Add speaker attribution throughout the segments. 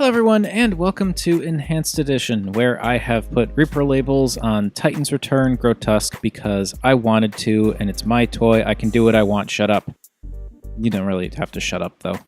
Speaker 1: Hello everyone, and welcome to Enhanced Edition, where I have put Reprolabels on Titan's Return Grotusque because I wanted to, and it's my toy. I can do what I want, shut up. You don't really have to shut up, though.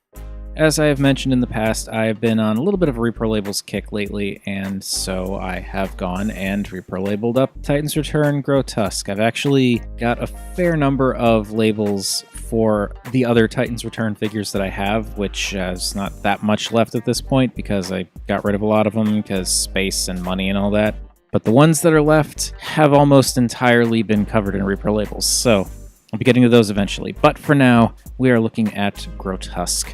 Speaker 1: As I have mentioned in the past, I have been on a little bit of a Reprolabels kick lately, and so I have gone and Reprolabeled up Titan's Return Grotusque. I've actually got a fair number of labels for the other Titan's Return figures that I have, which is not that much left at this point because I got rid of a lot of them because space and money and all that. But the ones that are left have almost entirely been covered in Reprolabels, so I'll be getting to those eventually. But for now, we are looking at Grotusque.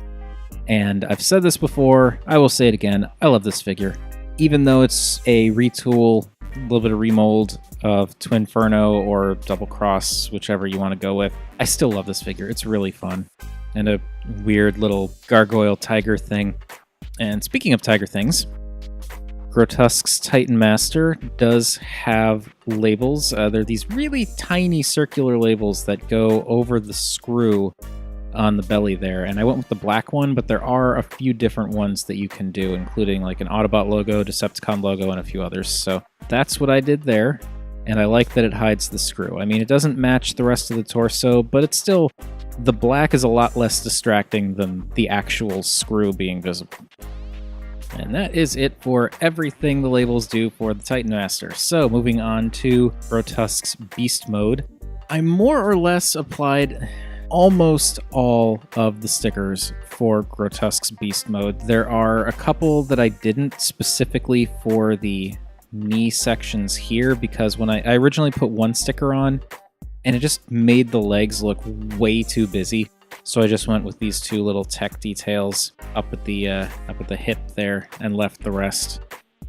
Speaker 1: And I've said this before, I will say it again, I love this figure. Even though it's a retool, a little bit of remold of Twinferno or Double Cross, whichever you want to go with, I still love this figure. It's really fun. And a weird little gargoyle tiger thing. And speaking of tiger things, Grotusque's Titan Master does have labels. They're these really tiny circular labels that go over the screw on the belly there, and I went with the black one, but there are a few different ones that you can do, including like an Autobot logo, Decepticon logo, and a few others. So that's what I did there, and I like that it hides the screw. I mean, it doesn't match the rest of the torso, but it's still, the black is a lot less distracting than the actual screw being visible. And that is it for everything the labels do for the Titan Master. So moving on to Grotusque's Beast Mode, I more or less applied almost all of the stickers for Grotusque's Beast Mode. There are a couple that I didn't specifically for the knee sections here because when I originally put one sticker on and it just made the legs look way too busy. So I just went with these two little tech details up at the hip there and left the rest.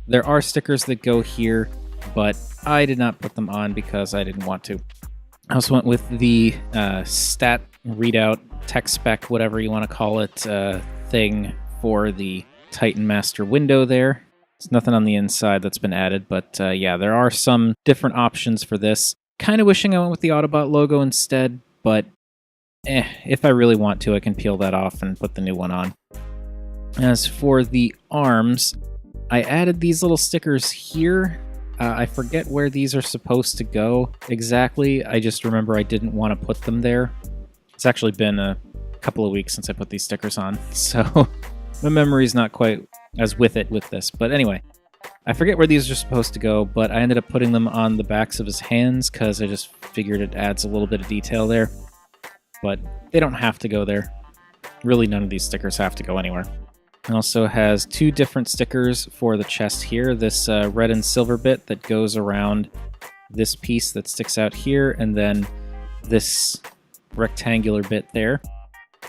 Speaker 1: There are stickers that go here, but I did not put them on because I didn't want to. I also went with the stat readout, tech spec, whatever you want to call it, thing for the Titan Master window there. There's nothing on the inside that's been added, but yeah, there are some different options for this. Kind of wishing I went with the Autobot logo instead, but if I really want to, I can peel that off and put the new one on. As for the arms, I added these little stickers here. I forget where these are supposed to go exactly. I just remember I didn't want to put them there. It's actually been a couple of weeks since I put these stickers on, so my memory's not quite as with it with this. But anyway, I forget where these are supposed to go, but I ended up putting them on the backs of his hands because I just figured it adds a little bit of detail there. But they don't have to go there. Really, none of these stickers have to go anywhere. It also has two different stickers for the chest here. This red and silver bit that goes around this piece that sticks out here, and then this rectangular bit there.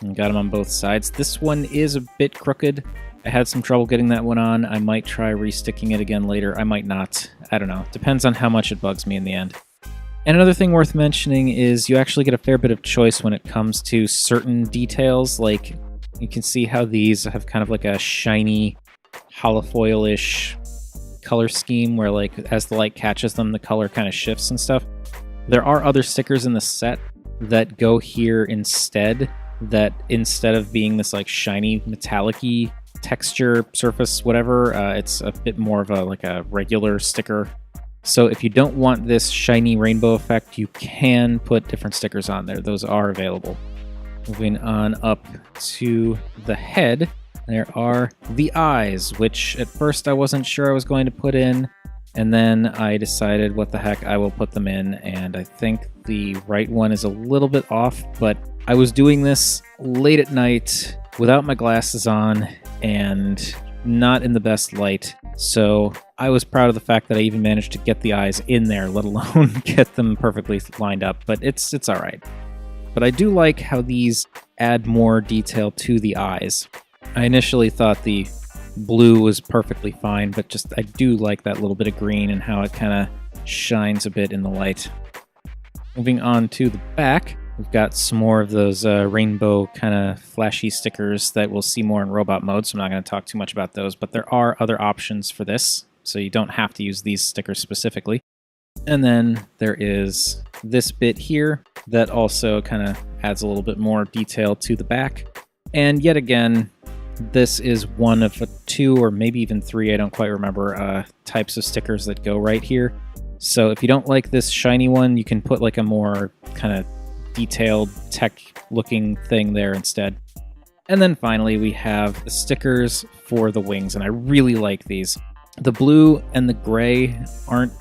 Speaker 1: And got them on both sides. This one is a bit crooked. I had some trouble getting that one on. I might try resticking it again later. I might not. I don't know. Depends on how much it bugs me in the end. And another thing worth mentioning is you actually get a fair bit of choice when it comes to certain details. Like, you can see how these have kind of like a shiny holofoil-ish color scheme where, like, as the light catches them, the color kind of shifts and stuff. There are other stickers in the set that go here instead, that instead of being this like shiny metallic-y texture surface, whatever, it's a bit more of a regular sticker. So if you don't want this shiny rainbow effect, you can put different stickers on there. Those are available. Moving on up to the head, there are the eyes, which at first I wasn't sure I was going to put in, and then I decided, what the heck, I will put them in, and I think the right one is a little bit off, but I was doing this late at night without my glasses on and not in the best light, so I was proud of the fact that I even managed to get the eyes in there, let alone get them perfectly lined up, but it's all right. But I do like how these add more detail to the eyes. I initially thought the blue was perfectly fine, but just I do like that little bit of green and how it kind of shines a bit in the light. Moving on to the back, we've got some more of those rainbow kind of flashy stickers that we'll see more in robot mode, so I'm not going to talk too much about those, but there are other options for this, so you don't have to use these stickers specifically. And then there is this bit here that also kind of adds a little bit more detail to the back. And yet again, This is one of two or maybe even three, I don't quite remember, types of stickers that go right here. So if you don't like this shiny one, you can put like a more kind of detailed tech-looking thing there instead. And then finally, we have the stickers for the wings, and I really like these. The blue and the gray aren't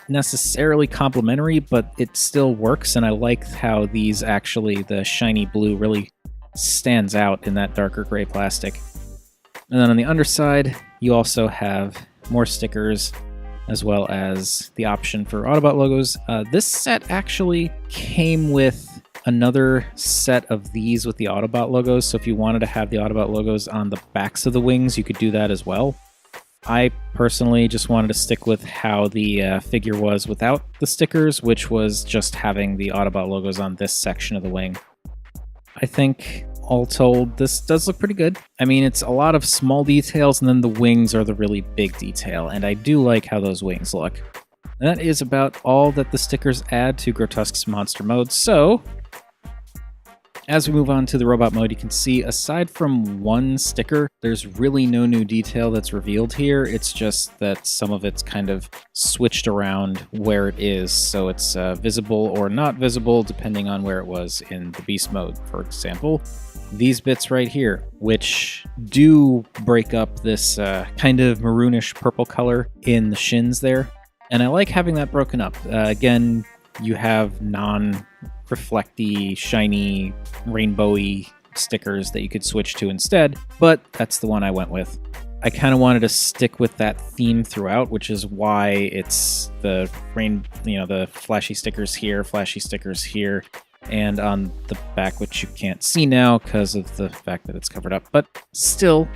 Speaker 1: necessarily complementary, but it still works, and I like how these actually, the shiny blue really stands out in that darker gray plastic. And then on the underside, you also have more stickers, as well as the option for Autobot logos. This set actually came with another set of these with the Autobot logos, so if you wanted to have the Autobot logos on the backs of the wings, you could do that as well. I personally just wanted to stick with how the figure was without the stickers, which was just having the Autobot logos on this section of the wing. I think, all told, this does look pretty good. I mean, it's a lot of small details, and then the wings are the really big detail, and I do like how those wings look. And that is about all that the stickers add to Grotusque's monster mode, so as we move on to the robot mode, you can see, aside from one sticker, there's really no new detail that's revealed here. It's just that some of it's kind of switched around where it is, so it's visible or not visible depending on where it was in the beast mode. For example, these bits right here, which do break up this kind of maroonish purple color in the shins there. And I like having that broken up. Again, you have non-reflecty, shiny, rainbowy stickers that you could switch to instead, but that's the one I went with. I kind of wanted to stick with that theme throughout, which is why it's the the flashy stickers here, and on the back, which you can't see now because of the fact that it's covered up. But still,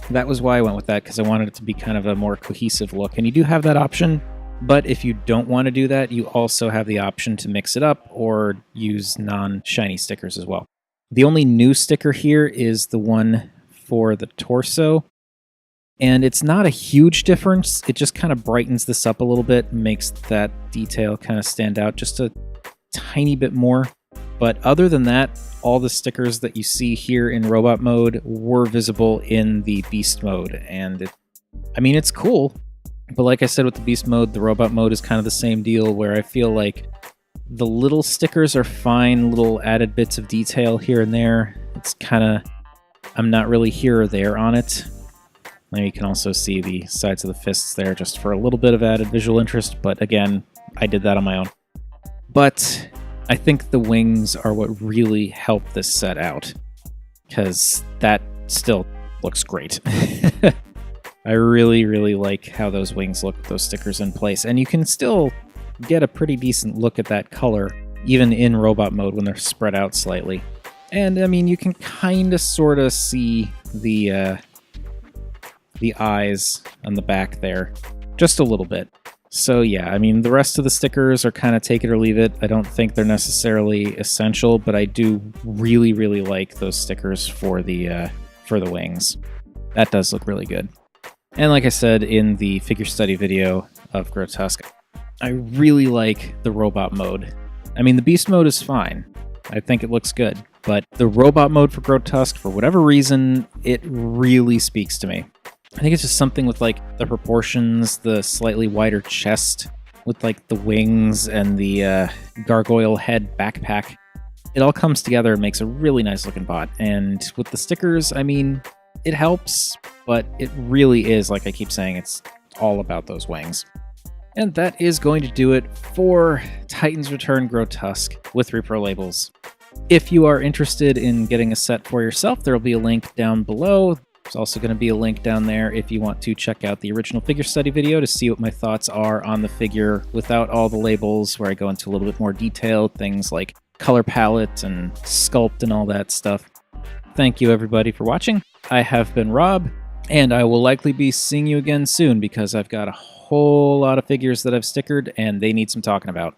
Speaker 1: that was why I went with that, because I wanted it to be kind of a more cohesive look. And you do have that option, but if you don't want to do that, you also have the option to mix it up or use non-shiny stickers as well. The only new sticker here is the one for the torso, and it's not a huge difference. It just kind of brightens this up a little bit, makes that detail kind of stand out just a tiny bit more. But other than that, all the stickers that you see here in robot mode were visible in the beast mode, and it's cool. But like I said with the beast mode, the robot mode is kind of the same deal, where I feel like the little stickers are fine, little added bits of detail here and there. It's kind of, I'm not really here or there on it. Now you can also see the sides of the fists there just for a little bit of added visual interest, but again, I did that on my own. But I think the wings are what really help this set out, because that still looks great. I really, really like how those wings look with those stickers in place, and you can still get a pretty decent look at that color, even in robot mode when they're spread out slightly. And I mean, you can kind of sort of see the eyes on the back there, just a little bit. So yeah, I mean, the rest of the stickers are kind of take it or leave it. I don't think they're necessarily essential, but I do really, really like those stickers for the wings. That does look really good. And like I said in the figure study video of Grotusque, I really like the robot mode. I mean, the beast mode is fine. I think it looks good. But the robot mode for Grotusque, for whatever reason, it really speaks to me. I think it's just something with like the proportions, the slightly wider chest with like the wings and the gargoyle head backpack. It all comes together and makes a really nice looking bot. And with the stickers, I mean, it helps, but it really is, like I keep saying, it's all about those wings. And that is going to do it for Titans Return Grotusque with Reprolabels. If you are interested in getting a set for yourself, there will be a link down below. There's also going to be a link down there if you want to check out the original figure study video to see what my thoughts are on the figure without all the labels, where I go into a little bit more detail, things like color palette and sculpt and all that stuff. Thank you everybody for watching. I have been Rob, and I will likely be seeing you again soon because I've got a whole lot of figures that I've stickered and they need some talking about.